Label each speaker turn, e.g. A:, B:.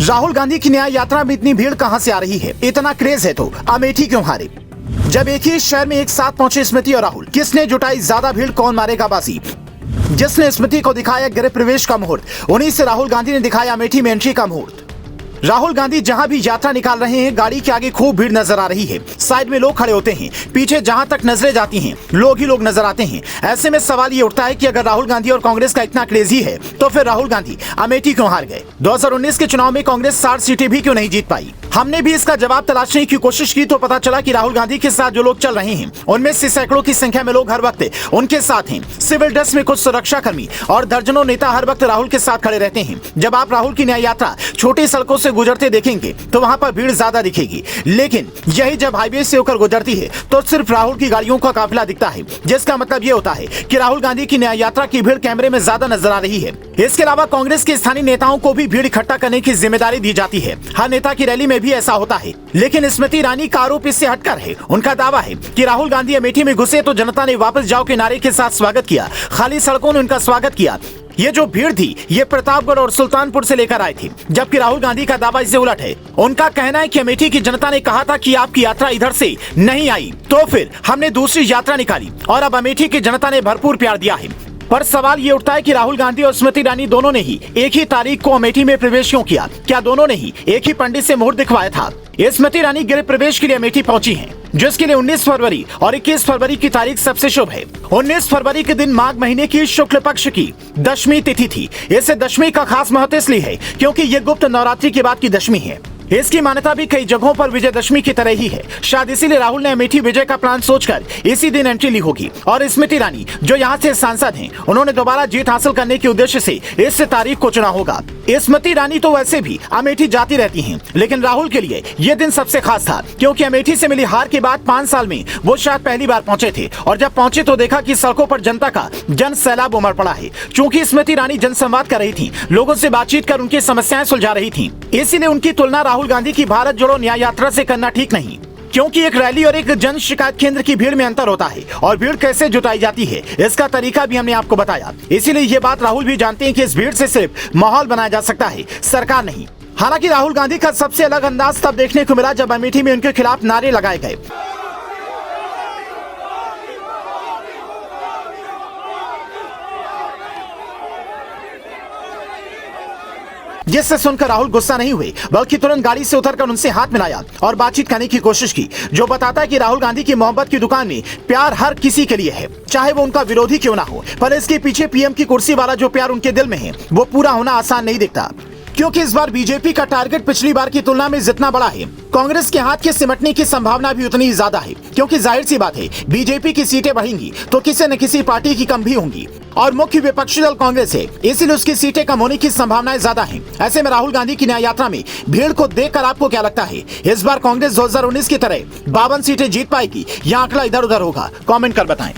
A: राहुल गांधी की न्याय यात्रा में इतनी भीड़ कहां से आ रही है? इतना क्रेज है तो अमेठी क्यों हारे? जब एक ही शहर में एक साथ पहुंचे स्मृति और राहुल, किसने जुटाई ज्यादा भीड़, कौन मारेगा बाजी? जिसने स्मृति को दिखाया गृह प्रवेश का मुहूर्त, उन्हीं से राहुल गांधी ने दिखाया अमेठी में एंट्री का मुहूर्त। राहुल गांधी जहां भी यात्रा निकाल रहे हैं, गाड़ी के आगे खूब भीड़ नजर आ रही है। साइड में लोग खड़े होते हैं, पीछे जहां तक नजरें जाती हैं लोग ही लोग नजर आते हैं। ऐसे में सवाल ये उठता है कि अगर राहुल गांधी और कांग्रेस का इतना क्रेज ही है तो फिर राहुल गांधी अमेठी क्यों हार गए? 2019 के चुनाव में कांग्रेस 60 सीटें भी क्यों नहीं जीत पाई? हमने भी इसका जवाब तलाशने की कोशिश की तो पता चला कि राहुल गांधी के साथ जो लोग चल रहे हैं उनमें से सैकड़ों की संख्या में लोग हर वक्त उनके साथ हैं। सिविल ड्रेस में कुछ सुरक्षा कर्मी और दर्जनों नेता हर वक्त राहुल के साथ खड़े रहते हैं। जब आप राहुल की न्याय यात्रा छोटी सड़कों से गुजरते देखेंगे तो वहां पर भीड़ ज्यादा दिखेगी, लेकिन यही जब हाईवे से होकर गुजरती है तो सिर्फ राहुल की गाड़ियों का काफिला दिखता है, जिसका मतलब ये होता है कि राहुल गांधी की न्याय यात्रा की भीड़ कैमरे में ज्यादा नजर आ रही है। इसके अलावा कांग्रेस के स्थानीय नेताओं को भी भीड़ इकट्ठा करने की जिम्मेदारी दी जाती है। हर नेता की रैली में भी ऐसा होता है, लेकिन स्मृति ईरानी का आरोप इससे हटकर है। उनका दावा है कि राहुल गांधी अमेठी में घुसे तो जनता ने वापस जाओ के नारे के साथ स्वागत किया, खाली सड़कों ने उनका स्वागत किया। ये जो भीड़ थी ये प्रतापगढ़ और सुल्तानपुर से लेकर आए थे, जबकि राहुल गांधी का दावा इससे उलट है। उनका कहना है कि अमेठी की जनता ने कहा था कि आपकी यात्रा इधर से नहीं आई, तो फिर हमने दूसरी यात्रा निकाली और अब अमेठी की जनता ने भरपूर प्यार दिया है। पर सवाल ये उठता है कि राहुल गांधी और स्मृति ईरानी दोनों ने ही एक ही तारीख को अमेठी में प्रवेश क्यों किया? क्या दोनों ने ही एक ही पंडित से मुहूर्त दिखवाया था? स्मृति ईरानी गृह प्रवेश के लिए अमेठी पहुंची हैं, जिसके लिए 19 फरवरी और 21 फरवरी की तारीख सबसे शुभ है। 19 फरवरी के दिन माघ महीने की शुक्ल पक्ष की दशमी तिथि थी। इसे दशमी का खास महत्व इसलिए है क्योंकि ये गुप्त नवरात्रि के बाद की दशमी है। इसकी मान्यता भी कई जगहों पर विजयदशमी की तरह ही है। शायद इसीलिए राहुल ने अमेठी विजय का प्लान सोचकर इसी दिन एंट्री ली होगी। और स्मृति ईरानी जो यहाँ से सांसद हैं, उन्होंने दोबारा जीत हासिल करने के उद्देश्य से इस तारीख को चुना होगा। स्मृति ईरानी तो वैसे भी अमेठी जाती रहती हैं, लेकिन राहुल के लिए ये दिन सबसे खास था क्योंकि अमेठी से मिली हार के बाद 5 साल में वो शायद पहली बार पहुंचे थे। और जब पहुंचे तो देखा कि सड़कों पर जनता का जन सैलाब उमड़ पड़ा है। चूंकि स्मृति ईरानी जनसंवाद कर रही थी, लोगों से बातचीत कर उनकी समस्याएं सुलझा रही थी, इसीलिए उनकी तुलना राहुल गांधी की भारत जोड़ो न्याय यात्रा से करना ठीक नहीं। क्योंकि एक रैली और एक जन शिकायत केंद्र की भीड़ में अंतर होता है और भीड़ कैसे जुटाई जाती है इसका तरीका भी हमने आपको बताया। इसीलिए ये बात राहुल भी जानते हैं कि इस भीड़ से सिर्फ माहौल बनाया जा सकता है, सरकार नहीं। हालांकि राहुल गांधी का सबसे अलग अंदाज तब देखने को मिला जब अमेठी में उनके खिलाफ नारे लगाए गए, जिससे सुनकर राहुल गुस्सा नहीं हुए बल्कि तुरंत गाड़ी से उतरकर उनसे हाथ मिलाया और बातचीत करने की कोशिश की, जो बताता है कि राहुल गांधी की मोहब्बत की दुकान में प्यार हर किसी के लिए है, चाहे वो उनका विरोधी क्यों ना हो। पर इसके पीछे पीएम की कुर्सी वाला जो प्यार उनके दिल में है वो पूरा होना आसान नहीं दिखता, क्योंकि इस बार बीजेपी का टारगेट पिछली बार की तुलना में जितना बड़ा है, कांग्रेस के हाथ के सिमटने की संभावना भी उतनी ही ज्यादा है। क्योंकि जाहिर सी बात है, बीजेपी की सीटें बढ़ेंगी तो किसी न किसी पार्टी की कम भी होंगी और मुख्य विपक्षी दल कांग्रेस है, इसीलिए उसकी सीटें कम होने की संभावनाएं ज्यादा हैं। ऐसे में राहुल गांधी की न्याय यात्रा में भीड़ को देखकर आपको क्या लगता है? इस बार कांग्रेस 2019 की तरह 52 सीटें जीत पाएगी या आंकड़ा इधर उधर होगा? कमेंट कर बताएं।